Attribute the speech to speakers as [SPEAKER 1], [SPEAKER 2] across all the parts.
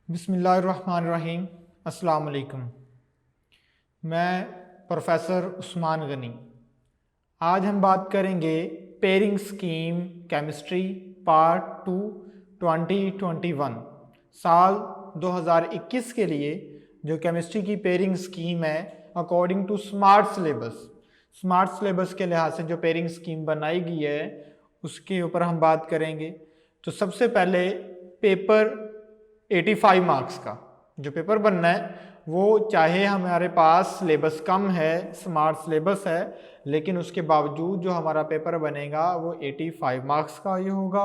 [SPEAKER 1] बिस्मिल्लाहिर्रहमानिर्रहीम। अस्सलाम वालेकुम। मैं प्रोफेसर उस्मान गनी। आज हम बात करेंगे पेयरिंग स्कीम केमिस्ट्री पार्ट 2 2021 साल 2021 के लिए जो केमिस्ट्री की पेयरिंग स्कीम है अकॉर्डिंग टू स्मार्ट सिलेबस के लिहाज से जो पेयरिंग स्कीम बनाई गई है उसके ऊपर हम बात करेंगे। तो सबसे पहले पेपर 85 मार्क्स का जो पेपर बनना है वो चाहे हमारे पास सिलेबस कम है, स्मार्ट सिलेबस है, लेकिन उसके बावजूद जो हमारा पेपर बनेगा वो 85 मार्क्स का ही होगा,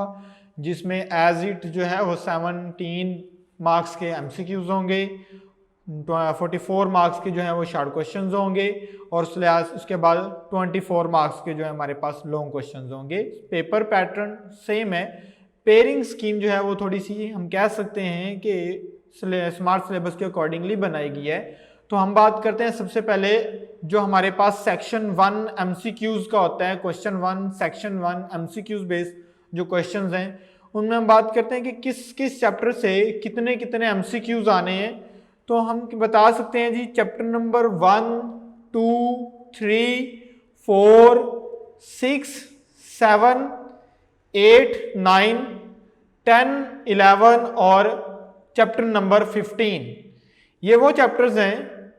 [SPEAKER 1] जिसमें एज इट जो है वो 17 मार्क्स के एमसीक्यूज होंगे, 44 मार्क्स के जो है वो शॉर्ट क्वेश्चंस होंगे और उसके बाद 24 मार्क्स के जो है हमारे पास लॉन्ग क्वेश्चंस होंगे। पेपर पैटर्न सेम है। पेयरिंग स्कीम जो है वो थोड़ी सी हम कह सकते हैं कि स्मार्ट सिलेबस के अकॉर्डिंगली बनाई गई है। तो हम बात करते हैं सबसे पहले जो हमारे पास सेक्शन 1 एमसीक्यूज का होता है, क्वेश्चन 1 सेक्शन 1 एमसीक्यूज बेस्ड जो क्वेश्चंस हैं उनमें हम बात करते हैं कि किस किस चैप्टर से कितने कितने एमसीक्यूज आने हैं। तो हम बता सकते हैं जी चैप्टर नंबर 1, 2, 3, 4, 6, 7, 8, 9, 10, 11 और चैप्टर नंबर 15। ये वो चैप्टर्स हैं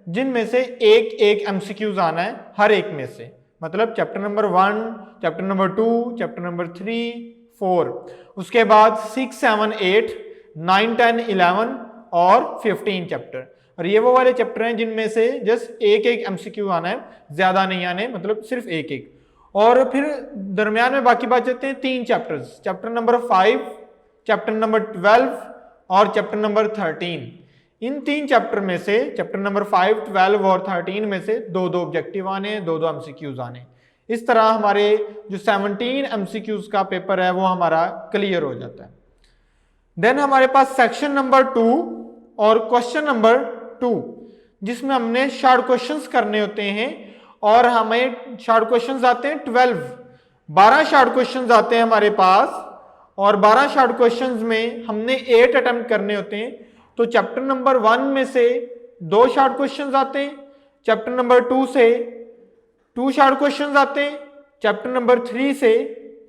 [SPEAKER 1] जिनमें से एक एक एमसीक्यूज आना है हर एक में से, मतलब chapter number 1, chapter number 2, chapter number 3, 4, उसके बाद 6, 7, 8, 9, 10, 11 और 15 चैप्टर। और ये वो वाले चैप्टर हैं जिनमें से जस्ट एक एक एमसीक्यू आना है, ज्यादा नहीं आने, मतलब सिर्फ एक एक। और फिर दरमियान में बाकी बात जाते हैं 3 chapters, chapter number 5, chapter number 12 और चैप्टर नंबर 13। इन 3 चैप्टर में से चैप्टर नंबर 5, 12 और 13 में से 2-2 ऑब्जेक्टिव आने, 2-2 एमसीक्यूज आने। इस तरह हमारे जो 17 एमसीक्यूज का पेपर है वो हमारा क्लियर हो जाता है। देन हमारे पास सेक्शन नंबर 2 और क्वेश्चन नंबर 2 जिसमें हमने शॉर्ट क्वेश्चंस करने होते हैं और हमें शॉर्ट क्वेश्चंस आते हैं 12 शॉर्ट क्वेश्चंस आते हैं हमारे पास और 12 शॉर्ट क्वेश्चंस में हमने 8 अटेम्प्ट करने होते हैं। तो चैप्टर नंबर 1 में से 2 शॉर्ट क्वेश्चंस आते हैं, चैप्टर नंबर 2 से 2 शॉर्ट क्वेश्चंस आते हैं, चैप्टर नंबर 3 से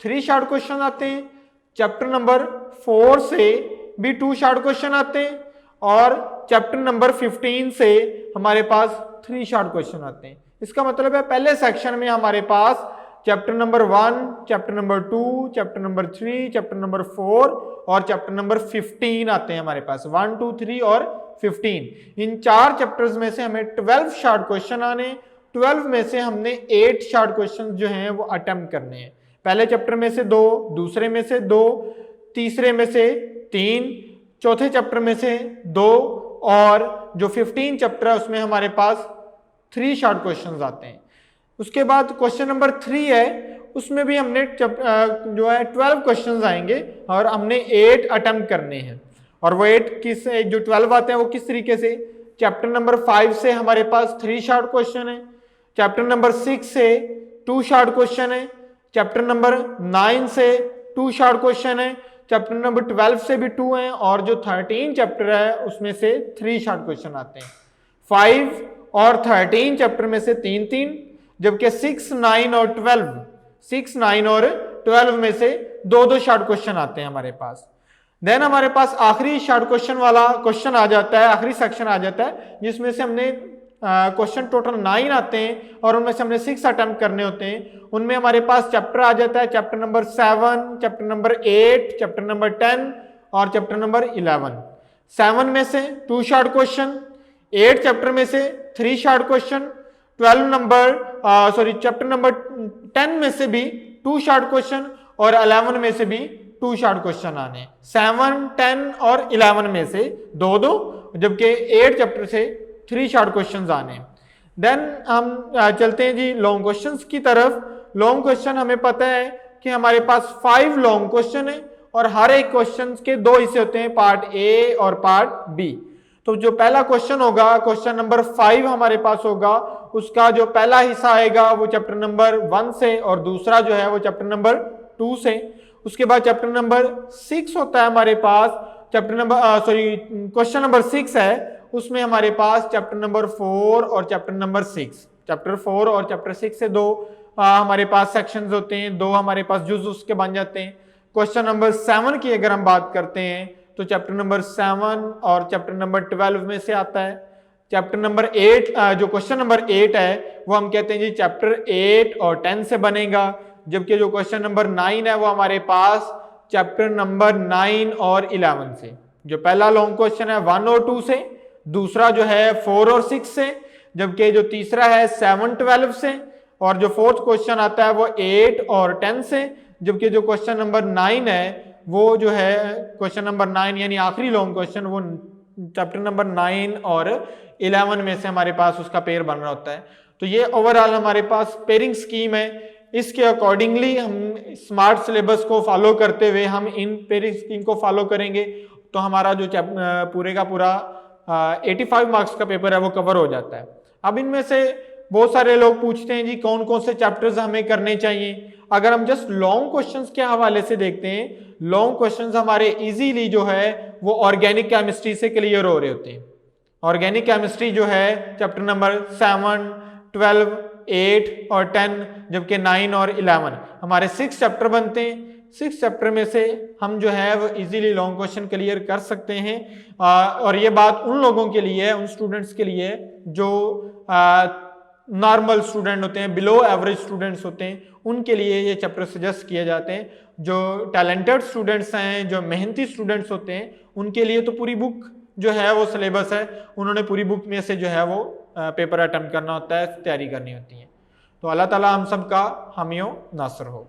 [SPEAKER 1] 3 शॉर्ट क्वेश्चन आते हैं, चैप्टर नंबर 4 से भी 2 शॉर्ट क्वेश्चन आते हैं और चैप्टर नंबर 15 से हमारे पास 3 शॉर्ट क्वेश्चन आते हैं। इसका मतलब है पहले सेक्शन में हमारे पास chapter number 1, chapter number 2, chapter number 3, chapter number 4 और चैप्टर नंबर 15 आते हैं हमारे पास, 1, 2, 3 और 15। इन 4 चैप्टर्स में से हमें 12 शॉर्ट क्वेश्चन आने, 12 में से हमने 8 शॉर्ट क्वेश्चन जो हैं वो अटेम्प्ट करने हैं। पहले चैप्टर में से 2, दूसरे में से 2, तीसरे में से 3, चौथे चैप्टर में से 2 और जो 15 चैप्टर है उसमें हमारे पास 3 शॉर्ट क्वेश्चंस आते हैं। उसके बाद क्वेश्चन नंबर 3 है, उसमें भी हमने जो है 12 क्वेश्चंस आएंगे और हमने 8 अटेम्प्ट करने हैं। और वो 8 किस जो 12 आते हैं वो किस तरीके से, चैप्टर नंबर 5 से हमारे पास 3 शॉर्ट क्वेश्चन है, चैप्टर नंबर 6 से 2 शॉर्ट क्वेश्चन है, चैप्टर नंबर 9 से 2 शॉर्ट क्वेश्चन है, चैप्टर नंबर 12 से भी 2 हैं और जो 13 चैप्टर है उसमें से 3 शॉर्ट क्वेश्चन आते हैं। 5 और 13 चैप्टर में से 3-3, जबकि 6, 9 और 12 में से 2-2 शॉर्ट क्वेश्चन आते हैं हमारे पास। देन हमारे पास आखिरी शॉर्ट क्वेश्चन वाला क्वेश्चन आ जाता है, आखिरी सेक्शन आ जाता है जिसमें से हमने क्वेश्चन टोटल 9 आते हैं और उनमें से हमने 6 अटेम्प्ट करने होते हैं। उनमें हमारे पास चैप्टर आ जाता है chapter number 7, chapter number 8, chapter number 10 और चैप्टर नंबर 11। 7 में से 2 शॉर्ट क्वेश्चन, 8 चैप्टर में से 3 शॉर्ट क्वेश्चन, चैप्टर नंबर 10 में से भी 2 शॉर्ट क्वेश्चन और 11 में से भी 2 शॉर्ट क्वेश्चन आने। 7, 10 और 11 में से 2-2, जबकि 8 चैप्टर से 3 शॉर्ट क्वेश्चन आने। देन हम चलते हैं जी लॉन्ग क्वेश्चंस की तरफ। लॉन्ग क्वेश्चन हमें पता है कि हमारे पास 5 लॉन्ग क्वेश्चन है और हर एक क्वेश्चन के 2 हिस्से होते हैं, पार्ट ए और पार्ट बी। तो जो पहला क्वेश्चन होगा, क्वेश्चन नंबर 5 हमारे पास होगा, उसका जो पहला हिस्सा आएगा वो चैप्टर नंबर 1 से और दूसरा जो है वो चैप्टर नंबर 2 से। उसके बाद चैप्टर नंबर 6 होता है हमारे पास, चैप्टर नंबर क्वेश्चन नंबर 6 है, उसमें हमारे पास चैप्टर नंबर 4 और चैप्टर नंबर 6, चैप्टर 4 और चैप्टर 6 से दो हमारे पास सेक्शंस होते हैं, दो हमारे पास जुज उसके बन जाते हैं। क्वेश्चन नंबर 7 की अगर हम बात करते हैं तो चैप्टर नंबर 7 और चैप्टर नंबर 12 में से आता है। चैप्टर नंबर 8 जो क्वेश्चन नंबर 8 है वो हम कहते हैं जी चैप्टर 8 और 10 से बनेगा, जबकि जो क्वेश्चन नंबर 9 है वो हमारे पास चैप्टर नंबर 9 और 11 से। जो पहला लॉन्ग क्वेश्चन है 1 और 2 से, दूसरा जो है 4 और 6 से, जबकि जो तीसरा है 7 12 से, और जो फोर्थ क्वेश्चन आता है वो 8 और 10 से, जबकि जो क्वेश्चन नंबर 9 है वो जो है क्वेश्चन नंबर 9 यानी आखिरी लॉन्ग क्वेश्चन वो चैप्टर नंबर 9 और 11 में से हमारे पास उसका पेयर बन रहा होता है। तो ये ओवरऑल हमारे पास पेयरिंग स्कीम है। इसके अकॉर्डिंगली हम स्मार्ट सिलेबस को फॉलो करते हुए हम इन पेयरिंग स्कीम को फॉलो करेंगे तो हमारा जो पूरे का पूरा 85 मार्क्स का पेपर है वो कवर हो जाता है। अब इनमें से बहुत सारे लोग पूछते हैं जी कौन कौन से चैप्टर्स हमें करने चाहिए। अगर हम जस्ट लॉन्ग क्वेश्चंस के हवाले से देखते हैं, लॉन्ग क्वेश्चंस हमारे इजीली जो है वो ऑर्गेनिक केमिस्ट्री से क्लियर हो रहे होते हैं। ऑर्गेनिक केमिस्ट्री जो है चैप्टर नंबर 7, 12, 8 और 10, जबकि 9 और 11 हमारे 6 चैप्टर बनते हैं। 6 चैप्टर में से हम जो है वो इजीली लॉन्ग क्वेश्चन क्लियर कर सकते हैं। और ये बात उन लोगों के लिए है, उन स्टूडेंट्स के लिए जो नॉर्मल स्टूडेंट होते हैं, बिलो एवरेज स्टूडेंट्स होते हैं, उनके लिए ये चैप्टर सजेस्ट किए जाते हैं। जो टैलेंटेड स्टूडेंट्स हैं, जो मेहनती स्टूडेंट्स होते हैं, उनके लिए तो पूरी बुक जो है वो सिलेबस है, उन्होंने पूरी बुक में से जो है वो पेपर अटेम्प्ट करना होता है, तैयारी करनी होती है। तो अल्लाह ताला हम सब का हामी नासर हो।